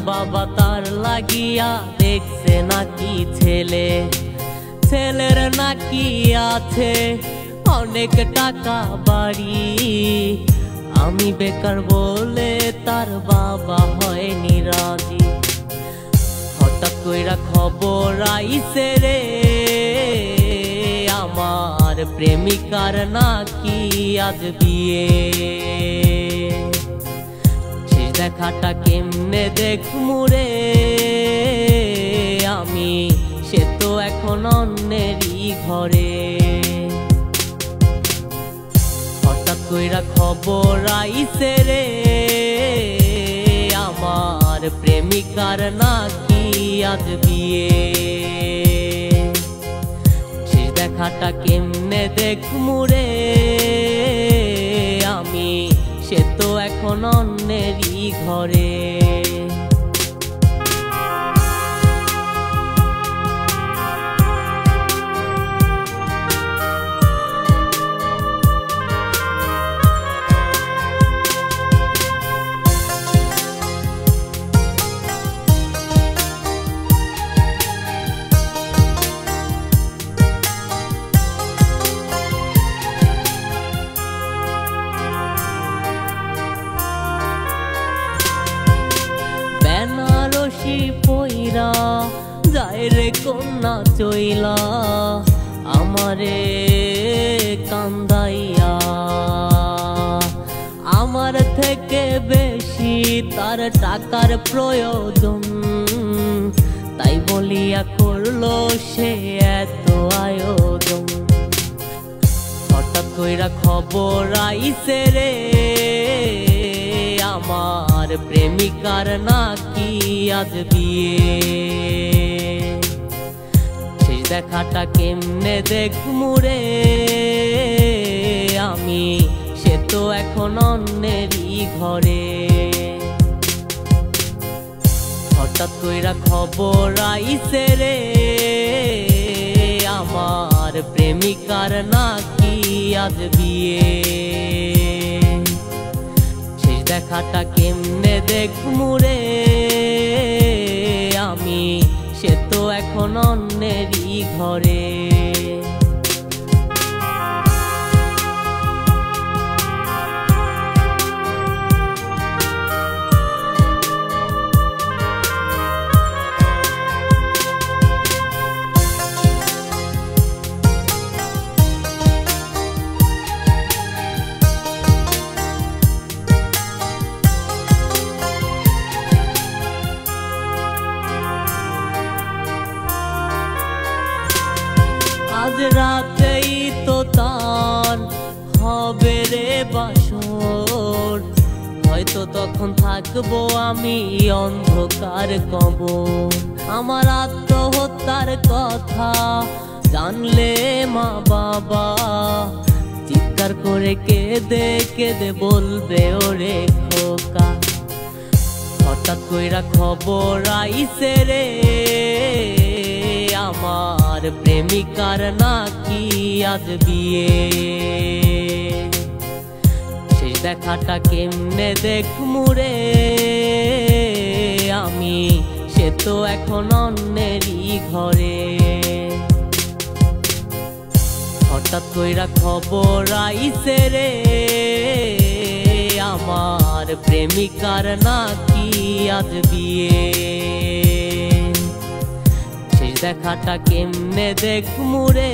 বাবা তার লাগিয়া দেখছে নাকি ছেলের নাকি আছে অনেক টাকা বাড়ি। আমি বেকার বলে তার বাবা হয়নি রাজি। হঠাৎ কইরা খবর আইছে রে আমার প্রেমিকার নাকি আজ বিয়ে। শেষ দেখাটা কেমনে দেখমু রে আমি, সে তো এখন অন্যেরই ঘরে। হঠাৎ কইরা খবর আইছে রে আমার প্রেমিকার নাকি আজ বিয়ে। শেষ দেখাটা কেমনে দেখমু রে আমি, সে তো এখন অন্যেরই ঘরে। বেনারসি পইরা যায় রে কন্যা চইলা আমারে কান্দাইয়া। আমার থেকে বেশি তার টাকার প্রয়োজন, তাই বলিয়া করলো সে এত আয়োজন। হঠাৎ কইরা খবর আইছে রে আমার প্রেমিকার নাকি আজ বিয়ে। শেষ দেখাটা কেমনে দেখমু রে আমি, সে তো এখন অন্যেরই ঘরে। হঠাৎ কইরা খবর আইছে রে আমার প্রেমিকার নাকি আজ বিয়ে। শেষ দেখাটা কেমনে দেখমু রে আমি, সে তো এখন অন্যেরই ঘরে। আজ রাতেই তো তার হবে রে বাসর, হয়তো তখন থাকবো আমি অন্ধকার কবর। আমার আত্মহত্যার কথা জানলে মা বাবা চিৎকার করে কেঁদে কেঁদে বলবে ওরে খোকা। হঠাৎ কইরা খবর আইছে রে আমার প্রেমিকার নাকি আজ বিয়ে। শেষ দেখাটা কেমনে দেখমু রে আমি, সে তো এখন অন্যেরই ঘরে। হঠাৎ কইরা খবর আইছে রে আমার প্রেমিকার নাকি আজ বিয়ে। শেষ দেখাটা কেমনে দেখমু রে